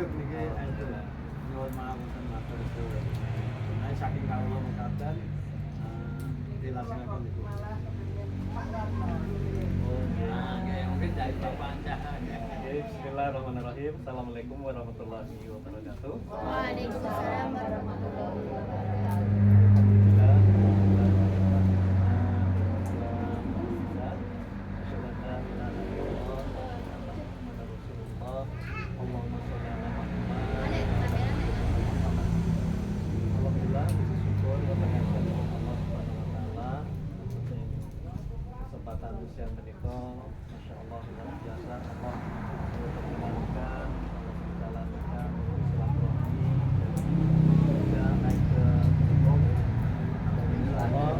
saged niki enten nyuwun maaf wonten matur suwun. Nah saking kawula mekaten dilaksanakan niku. Oke, mungkin dari Bapak Anda. Bismillahirrahmanirrahim. Assalamualaikum warahmatullahi wabarakatuh. Waalaikumsalam warahmatullahi wabarakatuh. Alhamdulillah, puji syukur kepada Allah Subhanahu wa taala. Kesempatan siang menika, Masya Allah luar biasa. Allah memperkenankan, Allah menjalankan silaturahmi dan naik ke gunung. Dan insya Allah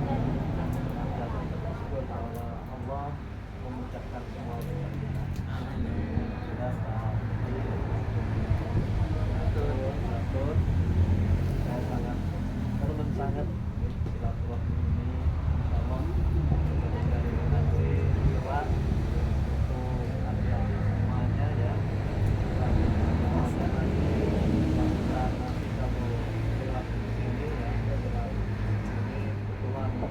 jatuh bersyukur bahwa Allah memudahkan semua urusan kita. Sudah Pak. Saya sangat sangat silaturahmi ini insya Allah dari nanti lewat untuk adik-adik semuanya ya. Nanti kamu lewat di sini ya, lewat ini kebetulan mau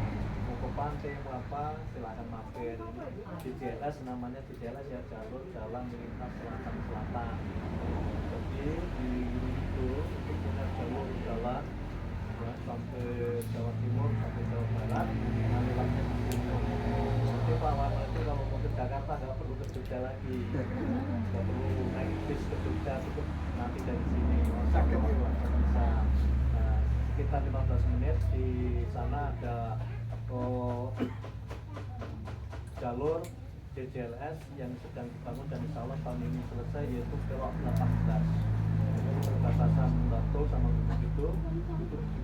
ke pantai mau apa silakan mampir. Ini DJLS namanya DJLS ya, jalur jalan lintas selatan. Jadi di itu punya jalur jalan ya, sampai Jawa Timur sampai Jawa Barat, nanti lewatnya di sini. Jadi Pak Warno itu kalau mau ke Jakarta nggak perlu ke Jogja lagi, nggak perlu naik bis ke Jogja, cukup nanti dari sini. Sakit bisa sekitar 15 menit di sana ada jalur DJLS yang sedang dibangun dan insya Allah tahun ini selesai, yaitu belok 18. Jadi perbatasan Batu sama Gunung itu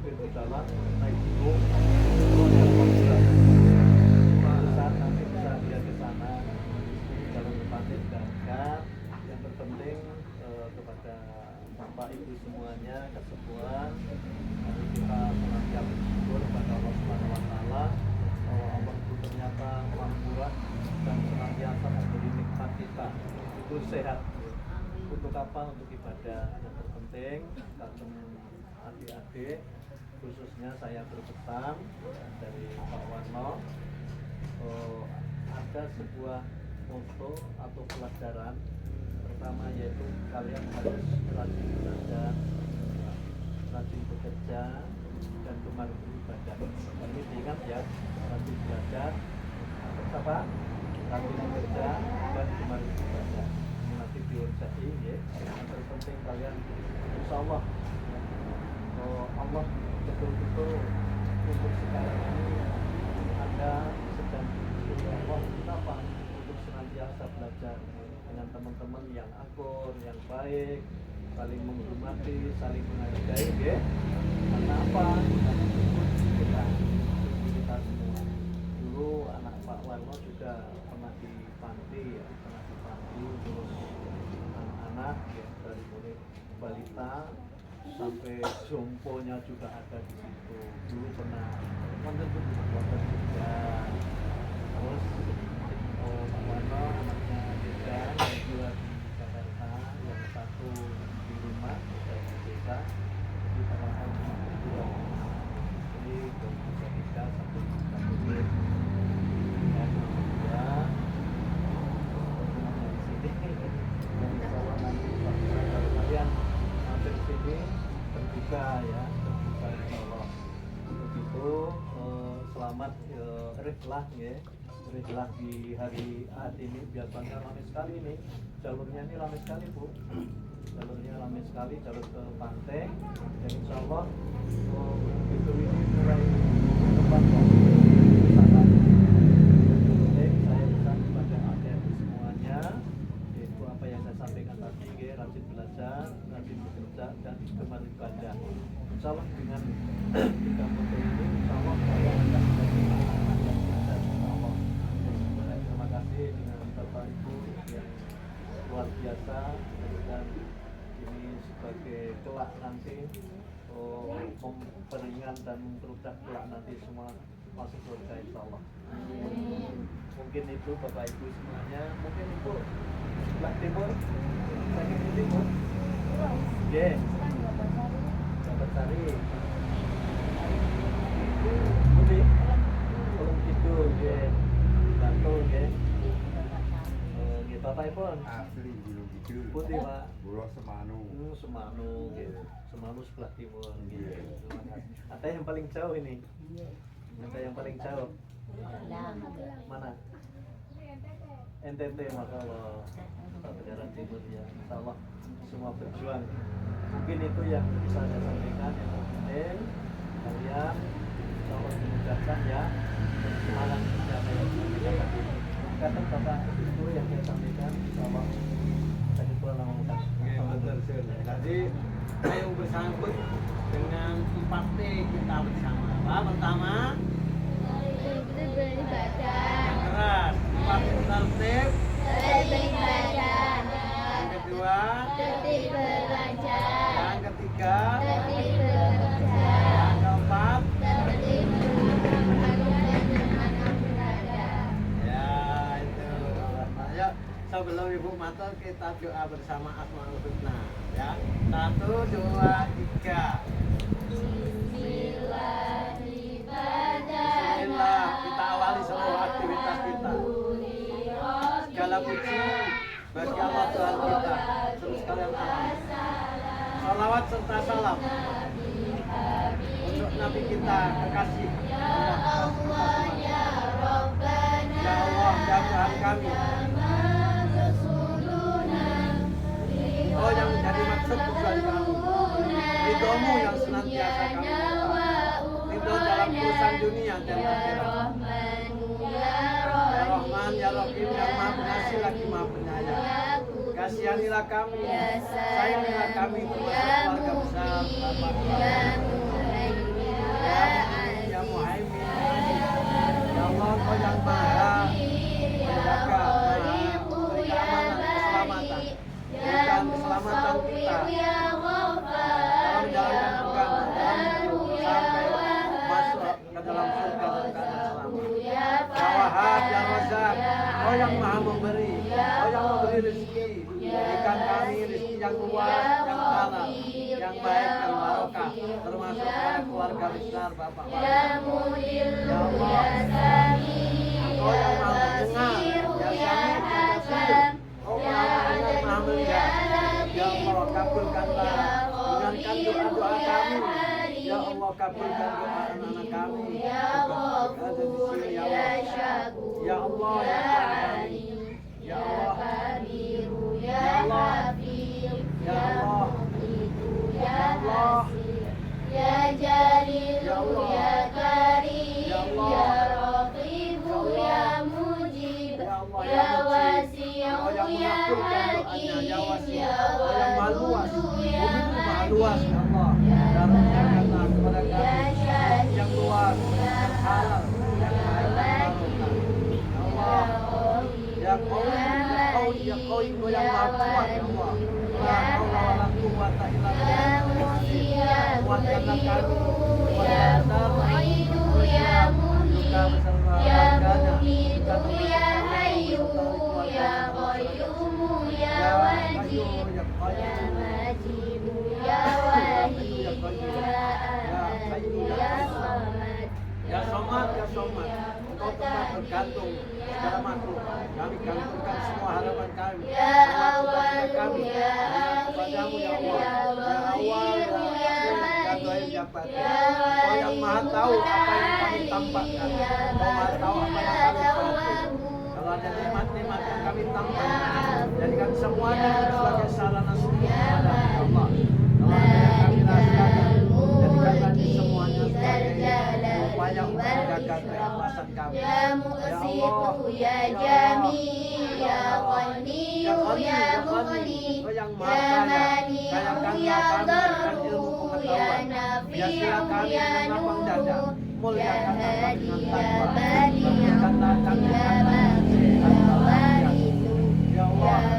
pintu jalan naik gunung, saat nanti bisa lihat ke sana. Jalur pantai dekat. Yang terpenting kepada Bapak Ibu semuanya kesepuan, mari kita senantiasa bersyukur kepada Allah Subhanahu wa taala. Allah itu ternyata Maha Murah dan senantiasa memberi nikmat kita itu sehat. Untuk apa? Untuk ibadah. Yang terpenting kagum adik-adik, khususnya saya berpesan dari Pak Warno, ada sebuah moto atau pelajaran pertama, yaitu kalian harus rajin belajar, rajin bekerja, dan gemar beribadah. Ini diingat ya, rajin belajar, apa? Rajin bekerja dan gemar beribadah. Ini nanti diurjai ya. Yang terpenting kalian insya Allah ya, Allah betul-betul untuk sekarang ini Anda sedang diberi Allah kenapa? Untuk senantiasa belajar dengan teman-teman yang akur, yang baik, saling menghormati, saling menghargai ya. Karena apa? Kita semua. Dulu anak Pak Warno juga pernah di panti ya, terus anak-anak ya, dari mulai balita sampai jomponya juga ada di situ. Dulu pernah wonten juga. Terus Pak Warno anaknya juga yang dua di Jakarta, yang satu di rumah di desa. Jadi pada tahun kedua jadi bisa kita satu dan kedua di sini. Dan insya Allah nanti kalau kalian mampir di sini terbuka ya, terbuka insya Allah. Begitu selamat rihlah ya, rihlah di hari Ahad ini. Biasanya ramai sekali ini jalurnya, ini ramai sekali Bu, jalurnya ramai sekali, jalur ke pantai. Dan insya Allah begitu ini mulai tempat wisata. Saya pesan kepada adik-adik semuanya, yaitu apa yang saya sampaikan tadi, rajin belajar, rajin bekerja, dan gemar ibadah. Insya Allah dengan tiga moto ini, insya Allah saya akan menjadi anak yang cerdas, insya Allah. Terima kasih dengan Bapak Ibu yang luar biasa, dan ini sebagai kelak nanti memperingan dan mempermudah kelak nanti semua masuk surga insya Allah. Mungkin itu Bapak Ibu semuanya, mungkin Ibu sebelah timur, saya di timur. Nggih. Sahabat Sari. Budi. Kolom kidul nggih. Bantul nggih. Nggih bapakipun. Asli Gunung Kidul. Pundi, Pak? Pulau Semanu. Semanu gitu. Semanu sebelah timur gitu. Ada yang paling jauh ini. Ada yang paling jauh. Mana? NTT, Masya Allah. Negara Timur ya. Insya Allah semua berjuang. Mungkin itu yang bisa saya sampaikan. Yang penting kalian insya Allah dimudahkan ya. Semangat siapa yang sampaikan tadi. Kata Bapak itu yang saya sampaikan. Insya Allah tadi pulang ngomongkan. Oke, betul, Sir. Jadi ayo bersambut dengan 4T kita bersama. Apa? Pertama, Beribadah. yang keras. 4 tertib. Beribadah. Yang kedua, Tertib belajar. yang ketiga, Tertib bekerja. yang keempat. Tertib melakukan dengan ibadah. Ya, itu. Ayo, sebelum Ibu matur kita doa bersama Asmaul Husna. Ya, 1, 2, 3. Bismillah, kita awali seluruh aktivitas kita. Segala puji bagi Allah Tuhan kita. Terus kalian alami. Salawat serta salam untuk Nabi kita kekasih Allah. Ya Allah, ya Tuhan kami. Oh, yang menjadi maksud tujuan kami. Ridhomu yang senantiasa kami minta. Ridho dalam urusan dunia dan akhirat. Ya Rahman, Ya Rahim, yang Maha Pengasih lagi Maha Penyayang. Kasihanilah kami, sayangilah kami termasuk keluarga besar Bapak Ya Muhaimin. Ya Allah, Kau yang Maha menjaga, Maha beri keamanan, keselamatan. Berikan keselamatan kita dalam menjalankan agama, dalam hidup sampai masuk ke dalam surga dan keadaan selamat. Ya Wahab, Ya Razak, Kau yang Maha memberi, Kau yang memberi rezeki. Berikan kami rezeki yang luas, yang halal, yang baik, yang barokah, termasuk kepada keluarga besar Bapak Bapak. Ya Allah, Kau yang Maha mendengar, Ya Sami, Kau Maha mendengar, Maha melihat. Ya Allah, kabulkanlah, dengarkan doa-doa kami. Ya Allah, kabulkan doa anak-anak kami. Ada di sini, Ya Allah. Ya Allah, Ya Tuhan. Ya Allah. Ya Allah. Ya Allah. Ya Allah. Ya Jalil, Ya Allah. Ya Karim, Ya Allah. Ya Raqib, Ya Mujib, Ya Allah, Ya Ya Mujib. Wasi', Kau yang Ya mengabulkan doanya, Ya Hakim, Wasi'. Ya Kau yang maha luas. Wadud, Bumi Ya itu maha Majid, luas, Ya Allah. Dan janganlah kepada kami yang luas, yang halal, yang baik, yang barokah. Ya Allah. Ya Qawi, Ya Qawi, Ya Qawi, Kau yang maha kuat, Ya Allah. La haula wa la quwwata illa billah. Kuatkanlah kami, Ya Mu'idu, Ya Muhyi, Ya Mumitu, Ya Hayyu, Ya Qayyumu, Ya Wajid, Ya Majidu, Ya Wahid, Ya Ahad, Ya Samad. Ya Somad, Ya Somad, Engkau tempat bergantung segala makhluk. Kami gantungkan semua harapan kami, Ya semua Awal, cita-cita kami Ya hanya kepadamu, Ya Allah. Ya Awal, Ya Akhir, Ya Zahir, Ya Batin. Kau yang Maha tahu apa yang kami tampakkan. Kau Maha tahu apa yang kami buat. Kalau ada nikmat-nikmat yang kami tampakkan, jadikan semuanya sebagai sarana syukur kepada Ya Allah. Kalau ada yang kami rahasiakan, jadikan tadi semuanya sebagai upaya untuk menjaga keikhlasan kami. Ya Muqsitu, Ya Jamil, Ya Ghani, Ya Mughni, Ya Mani, Ya Darru, Ya Nafi'u, Ya Nur, Ya Hadi, Ya Badi'u, Ya Baqi, Ya Waridu, Ya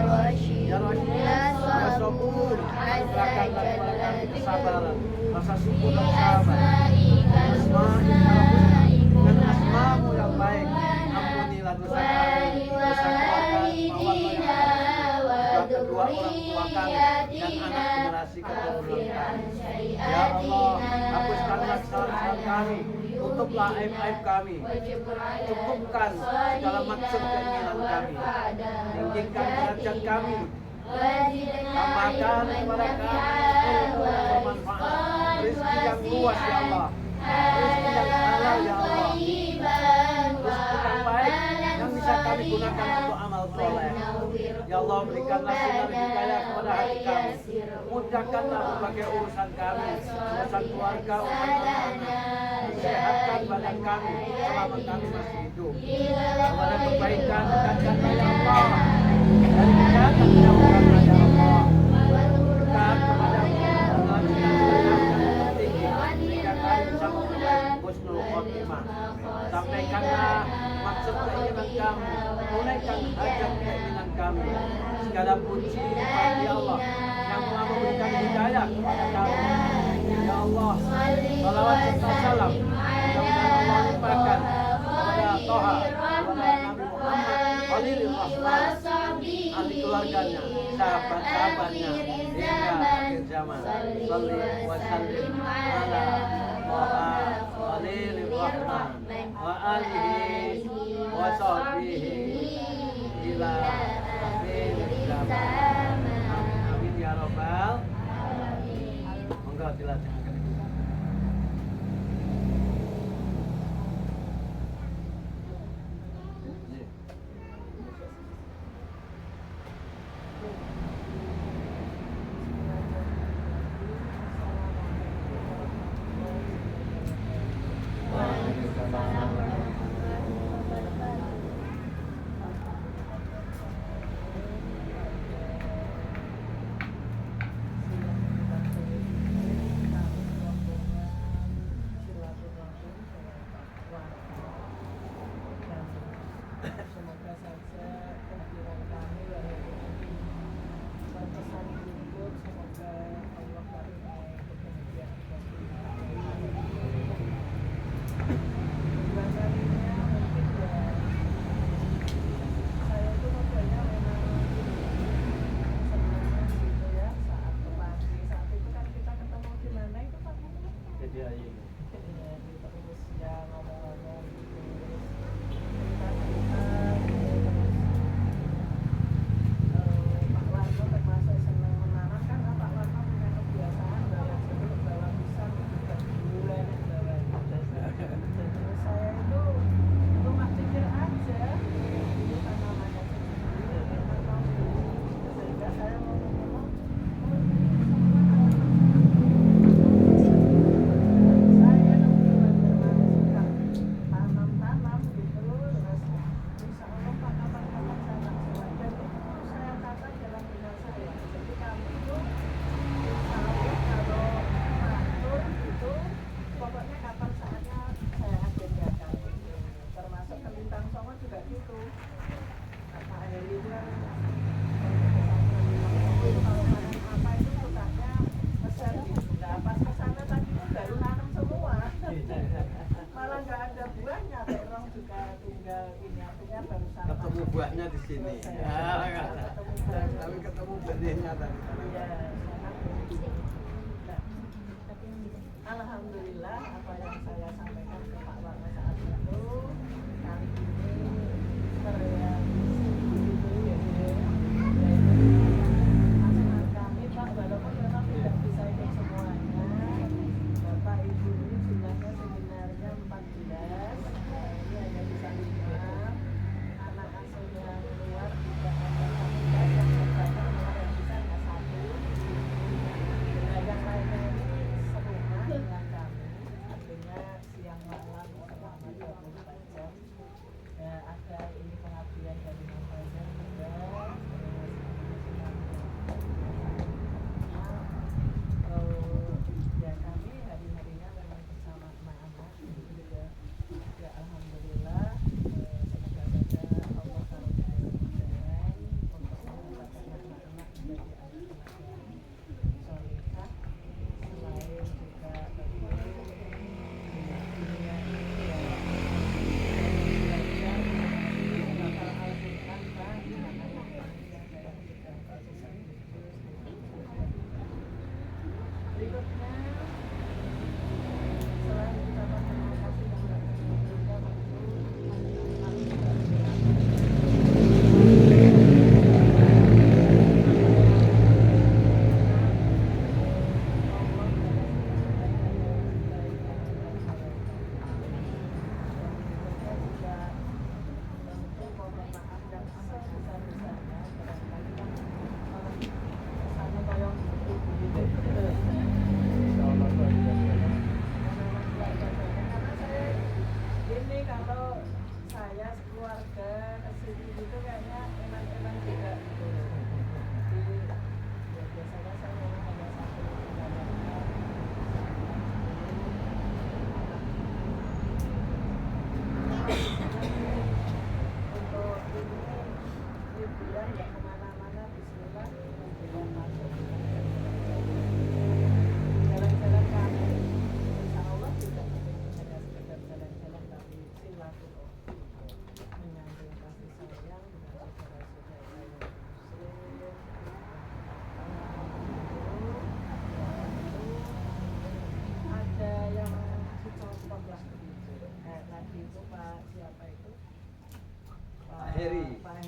Rashid, Ya Rashid, Ya Ya Sabur, anugerahkanlah kepada kami kesabaran, rasa syukur dan sabar. Dengan asmamu yang baik, ampunilah dosa kami, dosa keluarga, kedua orang tua kami, dan anak generasi kesalahan kami, tutuplah aib-aib kami, cukupkan segala maksud keinginan kami, tinggikan derajat kami, tambahkan kepada kami ilmu yang bermanfaat, rezeki yang luas ya Allah, rezeki yang halal ya Allah, rezeki yang baik yang bisa kami gunakan untuk amal soleh. Ya Allah, berikanlah sinar hidayah kepada hati kami, mudahkanlah berbagai urusan kami, urusan keluarga, urusan anak-anak, sehatkan badan kami selama kami masih hidup. Kepada kebaikan dekatkanlah ya Allah, dari kejahatan jauhkanlah ya Allah. Dekat kepada Allah yang tertinggi, sehingga kami bisa memperoleh husnul khotimah. Sampaikanlah maksud keinginan kami, tunaikan hajat keinginan kami. Segala puji bagi Allah yang telah memberikan hidayah kepada kami. Ya Allah, salawat serta salam mudah-mudahan Allah limpahkan kepada Toha, kepada Nabi Muhammad Khalilur Rahman, ahli keluarganya, sahabat-sahabatnya hingga akhir zaman. Shalli wa sallim ala Toha Khalilur Rahman wa alihi wa sahbihi ila akhir zaman. Amin ya rabbal alamin. Monggo dilaksanakan. Semoga saja kehadiran kami berkesan hidup, semoga Allah paringi kebahagiaan dua kalinya mungkin ya saya itu modelnya memang senang gitu ya saat ke pagi, saat itu kan kita ketemu di mana itu Pak? Jadi ayo. Ya, terus ya ngomong-ngomong gitu. Pak Warno termasuk senang menanam kan, Pak Warno punya kebiasaan bawa jeruk, bawa pisang, juga bulan, bawa jadi saya itu rumah pikir aja ini tanamannya sendiri memang sehingga saya ngomong-ngomong saya memang suka tanam-tanam gitu, terus insya Allah Pak kapan-kapan saya tak sewa dan itu saya tata dalam bidang saya. Jadi kami itu insya Allah kalau atur gitu, pokoknya kapan saatnya saya agendakan gitu. Termasuk ke Lintang Songo juga gitu. Pak Heri itu kan kalau nanam apa itu sukanya pesan gitu. Nah pas kesana tadi itu baru nanam semua. Malah nggak ada buahnya, terong juga tinggal ini artinya baru sampai. Ketemu buahnya di sini. Ya, tapi ketemu benihnya tadi. Iya, sangat begitu. Nah, alhamdulillah apa yang saya sampaikan ke Pak Warno saat itu kali ini terrealisasi begitu ya. Anak kami Pak, walaupun memang tidak bisa ikut semuanya, Bapak Ibu ini jumlahnya sebenarnya 14, ini hanya bisa 5. Anak asuh yang luar juga ada 15, yang terbatas yang bisa hanya 1. Nah, yang lainnya ini serumah dengan kami, artinya siang malam selama 24 jam. Ya, ada ini pengabdian dari Mas Fajar juga, ya kami hari-harinya memang bersama anak-anak gitu ya. Ya alhamdulillah, semoga saja Allah karuniai kemudahan untuk mendapatkan anak-anak menjadi anak-anak yang solehah, selain juga bagi dunia ini ya belajar menghafal Al-Quran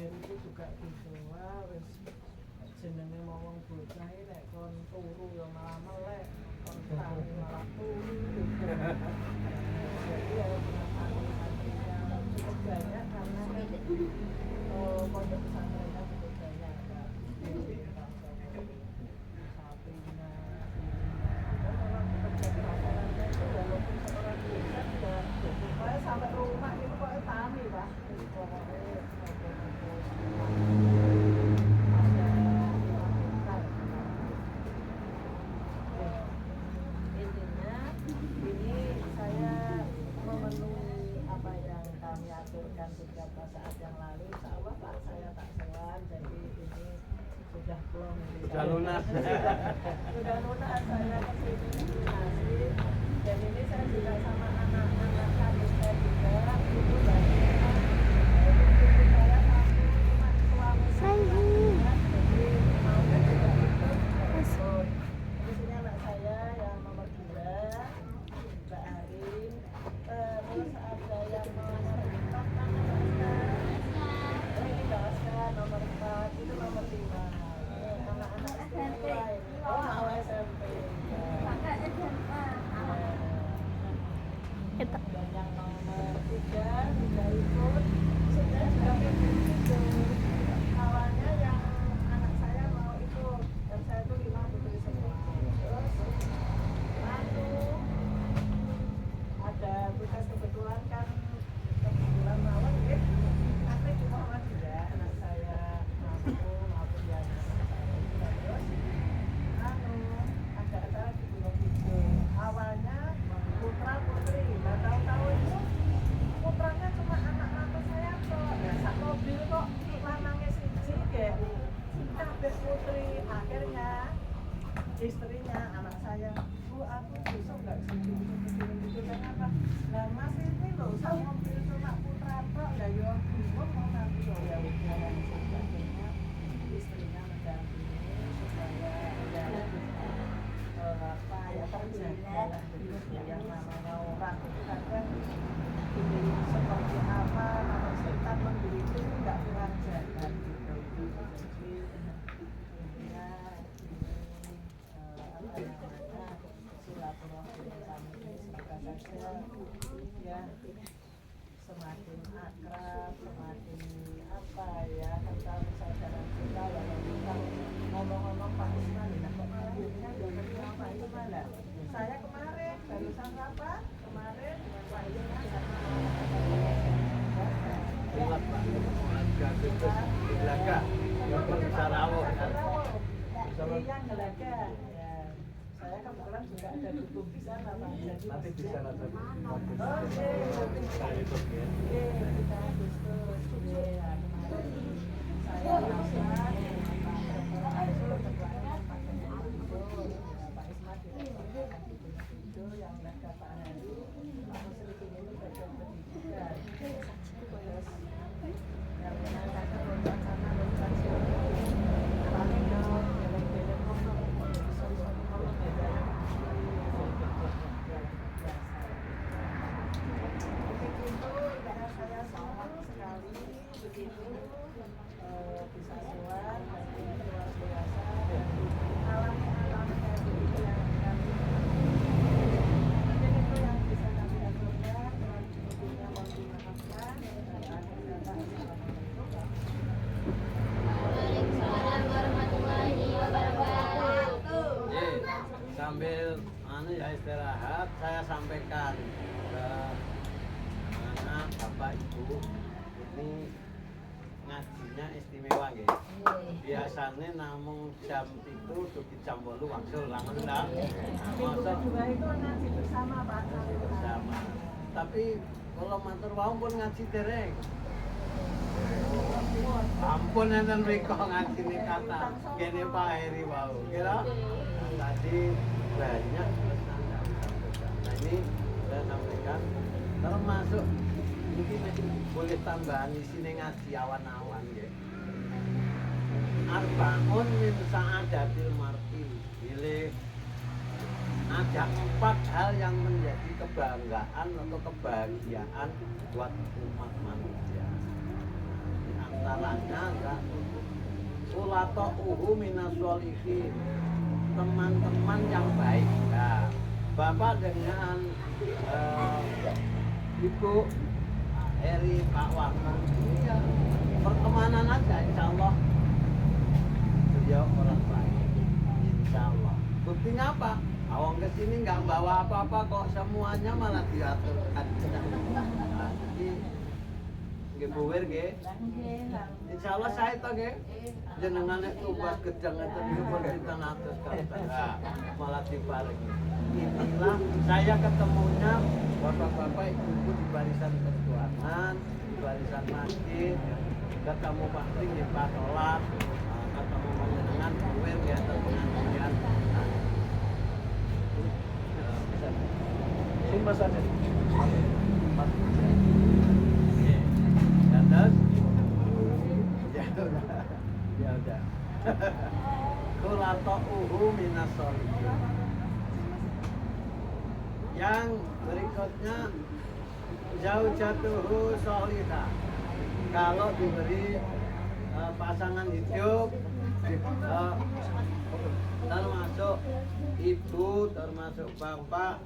terakhir itu juga gitu. Wah, wis jenenge ngomong bocah iki nek kon turu ya malah melek, kon tangi malah turu. Jadi ya hati-hatinya cukup banyak karena pondok pesantrennya cukup banyak kan. Sapinya, dan orang bekerja di masyarakat itu walaupun seorang desa juga pokoknya sampai rumah itu kok tani Pak. Pokoknya intinya ini saya memenuhi apa yang kami aturkan beberapa saat yang lalu. Insya Allah Pak saya tak sewan, jadi ini sudah plong. Sudah lunas. Sudah lunas, saya kesini lunasi. Dan ini saya juga sama anak-anak kami saya juga itu banyak. Itu saya satu cuma suami saya. Jadi maunya juga ikut. Di sini anak saya yang nomor 2, Mbak Arin. Terus ada yang nomor 4 kan ini Mbak Oscar nomor 4, itu nomor 5. Anak-anak istimewa ini. Oh, mau SMP. Dan yang nomor 3 ikut. Sudah juga ikut. Awalnya yang anak saya mau ikut, dan saya itu 5 putri semua. Terus lalu ada tugas kebetulan kan kebetulan malam nanti di Muhammadiyah anak saya maupun yang anak saya. Terus ada acara di Gunung Kidul. Awalnya putra putri, nggak tahu itu putranya cuma anak mantu saya kok. Ya, sak mobil kok lanangnya siji kayak kabeh putri. Akhirnya istrinya anak saya, Bu, aku besok nggak gitu kenapa? Nah Mas ini loh, sak mobil cuma putra kok, ya yo bingung mau nanti ya udah akhirnya istrinya mendampingi supaya ya apa ya terjaga yang namanya orang itu kadang ini seperti apa nama setan menggelitik itu nggak kurang jaga gitu. Jadi intinya ini apa namanya silaturahmi kami ini semoga saja ya semakin akrab, semakin apa ya kental persaudaraan kita. Walaupun kita ngomong-ngomong Pak Isman, nah kok malah jadinya jadi apa itu malah saya kemarin barusan apa kemarin dengan Pak Isman Ingat Pak, agak khusus di Gelaga, yang bisa rawuh kan. yang Gelaga ya. Saya kebetulan juga ada buku di sana Pak. Jadi Nanti di sana tadi. Oke, kita Agustus. Ya, kemarin saya rasa Pak Ismat itu yang mereka Pak Hari, Pak Musri ini bagian pendidikan. Terus yang menandakan lomba sana lomba sini, paling dong, jalan-jalan ngomong, soal-soal ngomong ya. Begitu, karena saya senang sekali begitu bisa sowan dan ini luar biasa dan alam-alam kayak begitu yang kami mungkin itu yang bisa kami aturkan dan tentunya mohon dimaafkan dan akhir kata Waalaikumsalam warahmatullahi wabarakatuh. Sambil ya istirahat, saya sampaikan ke anak, bapak, ibu, ini ngajinya istimewa gitu. Biasanya namung jam itu dugi jam 8 waksul langsung dah. Masa juga itu ngaji bersama Pak bersama. Tapi kalau matur wau pun ngaji dereng. Ampun enten mriko ngaji nih kata kene Pak Heri wau. Kira tadi banyak pesan yang disampaikan. Nah ini saya sampaikan termasuk mungkin boleh tambahan di sini ngaji awan-awan ya. Arbaun min sa'adatil mar'i. Pilih ada 4 hal yang menjadi kebanggaan atau kebahagiaan buat umat manusia. Di antaranya enggak ulata'uhu minas sholihin, teman-teman yang baik. Nah, Bapak dengan Ibu Eri, Pak Warman ini ya pertemanan aja, insya Allah beliau orang baik, insya Allah. Buktinya apa? Awang kesini nggak bawa apa-apa kok, semuanya malah diaturkan. Nah, jadi gebuwer ge, insya Allah saya tahu ge, jenengan itu buat gedang itu pun kita atas kata, malah dibalik. Inilah saya ketemunya bapak-bapak ibu-ibu di barisan perjuangan, di barisan masjid, ketemu Pak Ring di Pak Sholat, ketemu panjenengan gebuwer ge atau pengajian. Ini Mas Ade. Terus ya udah, ya udah. Kulata'uhu minas sholihin. Yang berikutnya zaujatuhu sholihah. Kalau diberi pasangan hidup, termasuk ibu, termasuk bapak.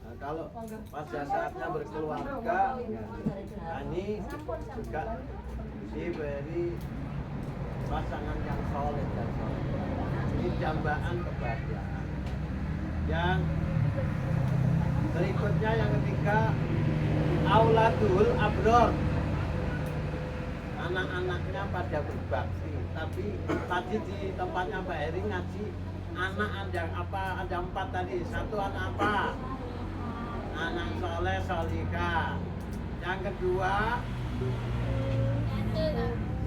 Nah, kalau pada saatnya berkeluarga, nah ini juga diberi pasangan yang soleh dan soleh. Ini dambaan kebahagiaan. Yang berikutnya yang ketiga, auladul abror. Anak-anaknya pada berbakti. Tapi tadi di tempatnya Mbak Eri ngaji, anak ada apa? Ada 4 tadi. Satu anak apa? Anak soleh solihah. Yang kedua,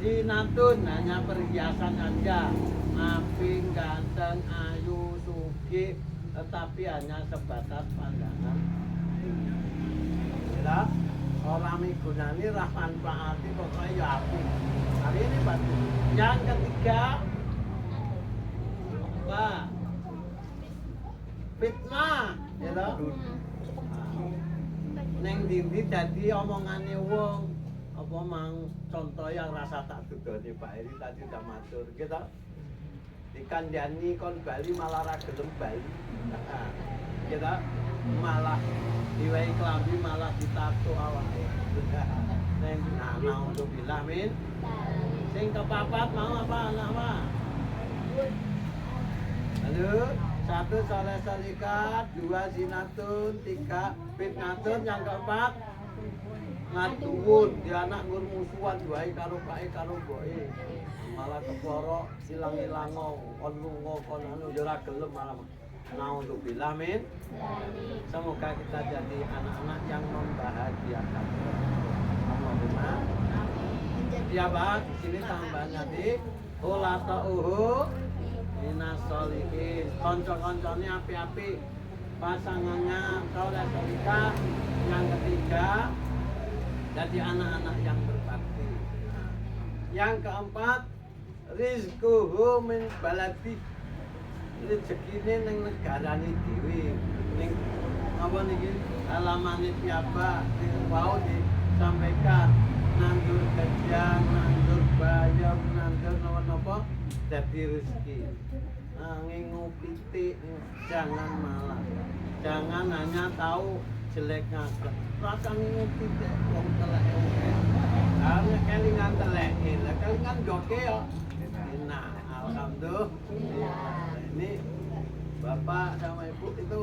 zinatun, hanya perhiasan aja. Aping, ganteng, ayu, sugih, tetapi hanya sebatas pandangan. Ya, orang migunani rahman paati pokoknya ya aping. Hari ini batu. Yang ketiga, apa? Fitnah, ya toh? Neng dindi dadi omongane wong apa mang contoh yang rasa tak dudoni Pak Eri tadi udah matur gitu. Dikandani kon Bali malah ra gelem Bali. Gitu. Malah diwehi klambi malah ditato awake. Neng untuk bilang min. Sing kepapat mau apa anak apa? Halo. 1 soleh solihah, 2 zinatun, 3 fitnatun, yang keempat ngatuwun, dia anak ngur musuhan, 2 karo pae karo boe, malah keporo silang-ilango, kon lungo, kon anu ora gelem malah. Naudzubillah min. Semoga kita jadi anak-anak yang membahagiakan. Allahumma. Ya Pak, di sini tambahnya di ulata'uhu minas sholihin. Konco-konconya api-api, pasangannya soleh solihah. Yang ketiga, jadi anak-anak yang berbakti. Yang keempat, rizquhu min baladi. Rezekine ning negarane dhewe. Ning apa niki alamane piyambak sing wau disampaikan nandur gajah, nandur bayam, nandur napa-napa dadi rezeki. Ngingu pitik, jangan malas. Jangan hanya tahu jelek ngakak. Rasa ngingu pitik wong telek oke. Karena kelingan telek, lah kelingan joke yo. Enak, alhamdulillah. Ini Bapak sama Ibu itu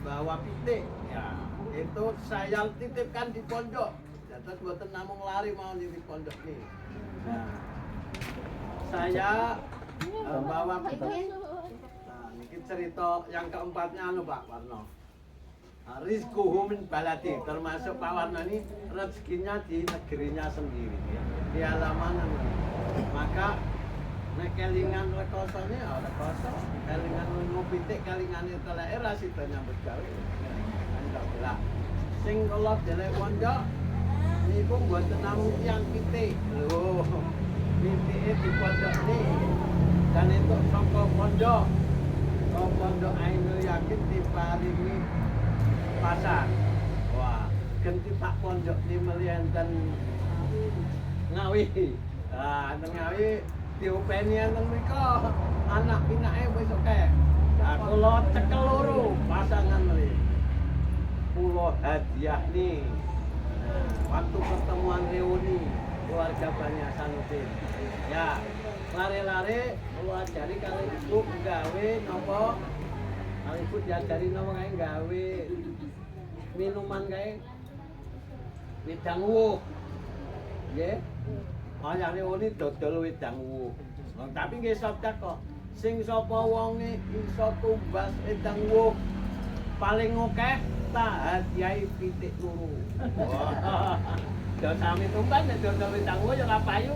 bawa pitik ya, itu saya titipkan di pondok. Terus buatan namung lari mau di pondok nih. Nah, saya bawa pitik. Nah, ini cerita yang keempatnya anu Pak Warno. Rizquhu min baladi, termasuk Pak Warno ini rezekinya di negerinya sendiri ya, di halaman. Maka nek kelingan rekosone ya rekoso, kelingan ngopitik kelingan teleke ra sida nyambut gawe. Alhamdulillah. Sing kula delek pondok niku mboten namung tiyang pitik. Lho, pitike di pondok niki. Dan itu saka pondok. Pondok Ainul Yakin diparingi pasar. Wah, genti Pak pondok ni melihat dan Ngawi. Ah, enten Ngawi diopeni enten mriko. Anak pinake wis oke. Nah, kula cekel loro pasangan mriki. Kula hadiah nih. Waktu pertemuan reuni keluarga Banyak Sanuddin. Ya, lare-lare kula ajari kali ibu gawe napa? Kali ibu diajari napa kae gawe minuman kae wedang wuh. Nggih. Kaya reuni dodol wedang wuh. Nah, tapi nggih sabda kok sing sapa wonge iso tumbas wedang wuh paling akeh tak hadiahi pitik loro. Wah. Ya sami tumbas nek dodol wedang wuh ya ora payu.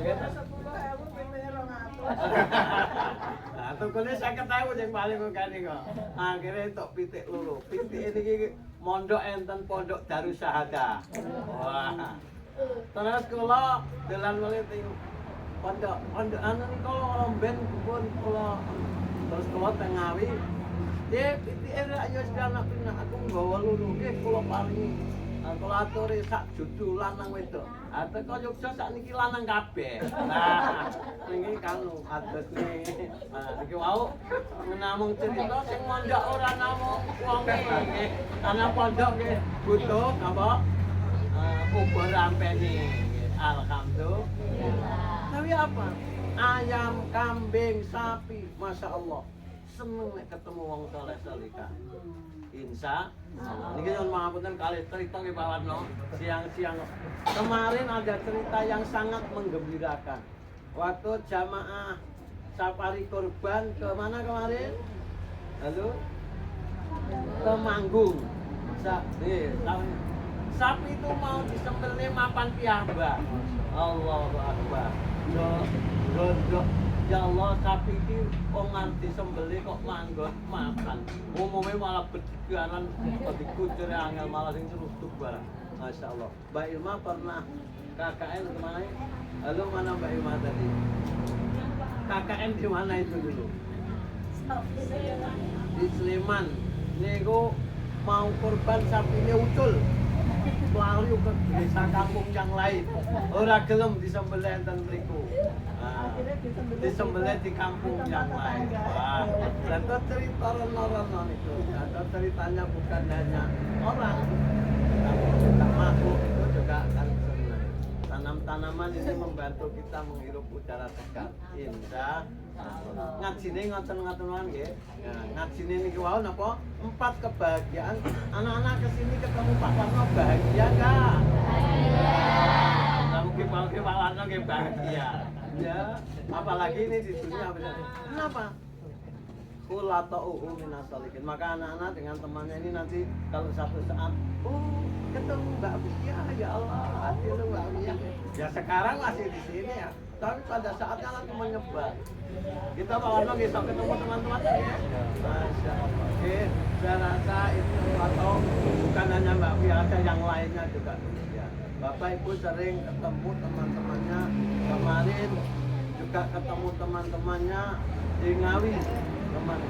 Gitu. 10.000 pitik 200. Nah, tukune 50.000 sing paling kene kok. Akhire entuk pitik loro. Pitik niki mondok enten Pondok Darussahadah. Wah. Terus kula dalan malih teng pondok anu kula mben pun kula terus kula teng Ngawi. Pitike ra yo anak pinak aku nggawa loro nggih kula paringi. Kula aturi sak judu lanang wedok. Teko Yogya sakniki lanang kabeh. Nah, niki kanu adat niki. Iki wau namung cerita sing mondok ora namung wonge nggih. Anak pondok nggih butuh napa? Bubur rampeni. Alhamdulillah. Tapi apa? Ayam, kambing, sapi, masya Allah. Seneng nek ketemu wong saleh salihah. Insya Allah. Niki nyuwun pangapunten kali cerita nggih Pak Warno. Siang-siang kemarin ada cerita yang sangat menggembirakan. Waktu jamaah safari kurban ke mana kemarin? Halo? Ke Manggung. Sapi itu mau disembelih mapan piyambak. Allahu Akbar. Ya Allah, sapi iki kok nganti sembelih kok manggon makan. Umumnya malah berjalan dikucur angel malah sing seruduk barang. Masya Allah. Mbak Ilma pernah KKN kemana? Halo, mana Mbak Ilma tadi? KKN di mana itu dulu? Di Sleman. Niku mau kurban sapinya ucul. Lari ke desa kampung yang lain. Ora gelem disembelih enten mriku. Disembelih di kampung yang lain. Wah, itu cerita rono-rono itu. Itu ceritanya bukan hanya orang, tapi juga makhluk itu juga akan senang. Tanam-tanaman ini membantu kita menghirup udara segar. Insya Allah. Ngajine ngoten-ngoten nggih. Nah, ngajine niki wau napa? 4 kebahagiaan. Anak-anak kesini ketemu Pak Warno bahagia enggak? Bahagia. Nah, mungkin Pak Warno nggih bahagia. Ya, apalagi ini di dunia apa? Kenapa? Kulata'uhu minasalikin. Maka anak-anak dengan temannya ini nanti kalau satu saat, ketemu Mbak Bia, ya Allah, hati lu Mbak Bia. Ya sekarang masih di sini ya, tapi pada saatnya nanti menyebar. Kita Pak Warno bisa ketemu teman-teman ya. Masya Allah. Oke, saya rasa itu atau bukan hanya Mbak Bia, ada yang lainnya juga. Ya. Bapak Ibu sering ketemu teman-temannya kemarin juga ketemu teman-temannya di Ngawi. Teman.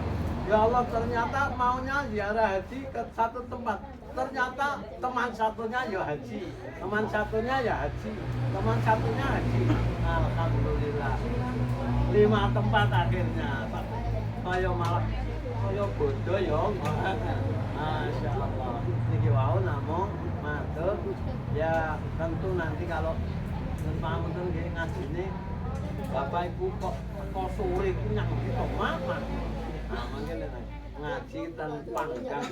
Ya Allah, ternyata maunya ziarah haji ke satu tempat. Ternyata teman satunya ya haji, teman satunya ya haji, teman satunya haji. Alhamdulillah. 5 tempat akhirnya. Kaya malah kaya bodoh ya. Masya Allah. Niki wau namung matur. Ya tentu nanti kalau pamunten nggih ngajine Bapak Ibu kok sore ku nyang kita mama. Nah, mangkene ngaji dan panggang.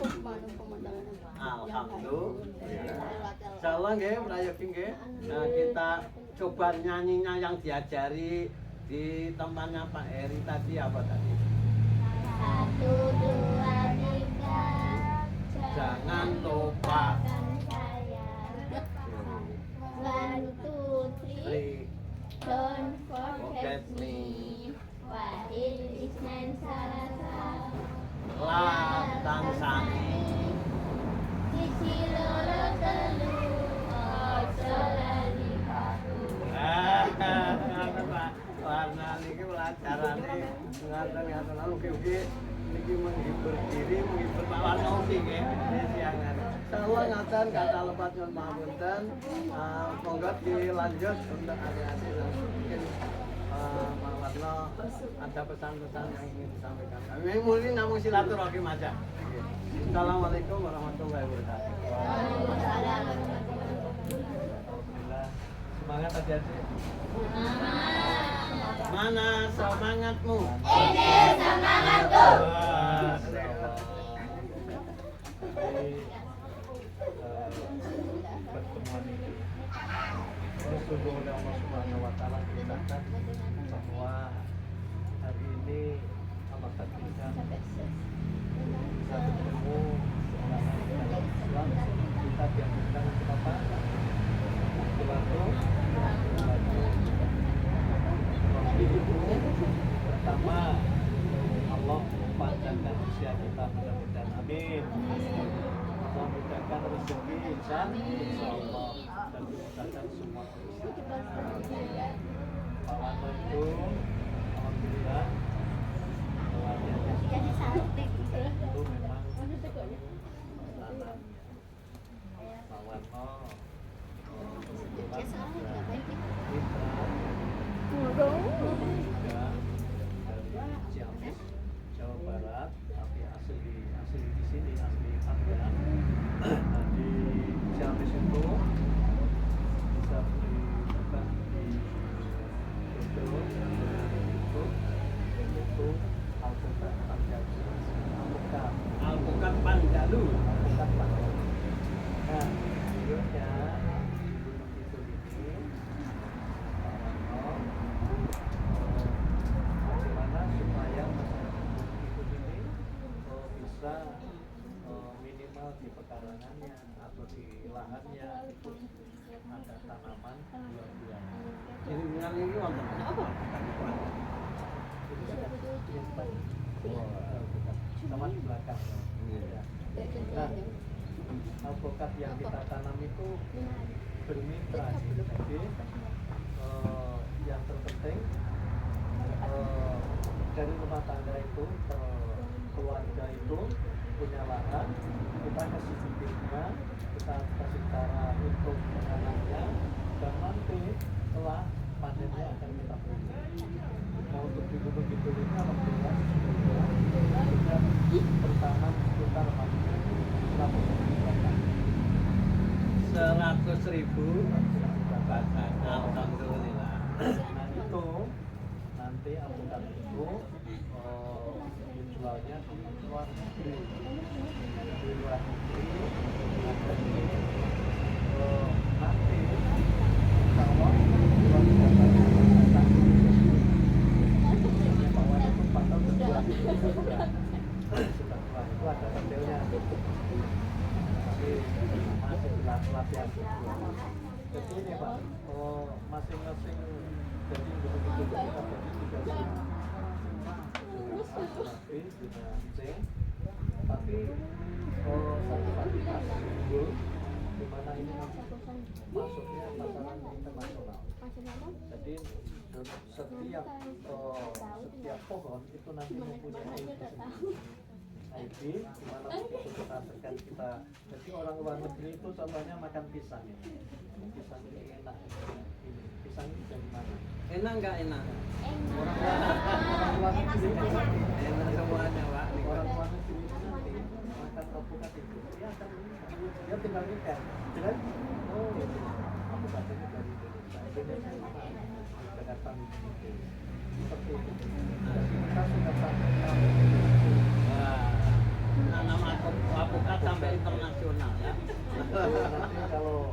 Alhamdulillah. Insyaallah nggih mrayogi nggih. Nah, kita coba nyanyinya yang diajari di tempatnya Pak Heri tadi apa tadi? 1, 2, 3. Jangan lupa. 1, 2, 3. Don't forget me. Wahid Isnan Salasa. Latang sami. Sisi loro telu. Ojo lali paku. Ngaten Pak. Warna niki pelajarane ngaten-ngaten ugi-ugi niki menghibur diri, menghibur Pak Warno ugi nggih. Siangan. Insyaallah ngaten kata lepat nyuwun pangapunten. Monggo dilanjut untuk adik-adik yang mungkin Warno ada pesan-pesan yang ingin disampaikan. Kami mungkin namun silaturahim aja. Assalamualaikum warahmatullahi wabarakatuh. Alhamdulillah. Semangat adik-adik. Mana semangatmu? Ini semangatku. Pertemuan ini sungguh oleh Allah Subhanahu wa Ta'ala diucapkan bahwa hari ini Allah takdirkan bisa bertemu dalam Islam. Kita dianjurkan untuk apa? Pertama, Allah panjangkan usia kita, mudah-mudahan amin. Allah mudahkan rezeki insya Allah dan dimudahkan semua urusan. Pak Warno itu alhamdulillah itu memang tanamnya. Pak Warno juga dari Ciamis, Jawa Barat, tapi asli di sini, asli Padang. Di Ciamis itu bisa ditemukan di itu Alpukat Panjalu. Alpukat Panjalu. Nah, videonya Gunung Kidul ini bagaimana supaya masyarakat Gunung Kidul ini bisa minimal di pekarangannya atau di lahannya itu ada tanaman buah-buahan. Jadi dengan ini wonten apa? Itu sudah yang paling taman di belakang. Ya. Nah, alpukat yang kita tanam itu bermitra. Jadi yang terpenting dari rumah tangga itu keluarga itu punya lahan, kita kasih bibitnya, kita kasih cara untuk menanamnya, dan nanti setelah panennya akan kita beli. Nah, untuk di Gunung Kidul ini alhamdulillah sudah bertanam sekitar 100.000 bahkan. Alhamdulillah. Nah itu nanti alpukat itu dijualnya di luar negeri. Di luar negeri ada di nanti kalau luar biasa bahwa itu pasal kedua sudah keluar, itu ada detailnya. Tapi masih latihan kedua. Jadi ini Pak, masing-masing jadi begitu kita bagi tiga tapi sudah C, tapi satu varietas unggul di mana ini masuknya pasaran internasional. Jadi setiap pohon itu nanti mempunyai ID di mana begitu kita tekan kita. Jadi orang luar negeri itu contohnya makan pisang ini. Pisang ini enak. Ini pisang ini dari mana? Enak nggak enak? Orang luar negeri Enak semuanya, Pak. orang luar negeri itu nanti makan alpukat itu dia akan dia tinggal mikir, kan? Oh, ini alpukat ini dari Indonesia Jakarta itu seperti itu. Jadi kita sudah sampaikan Nanam alpukat sampai internasional ya. nanti kalau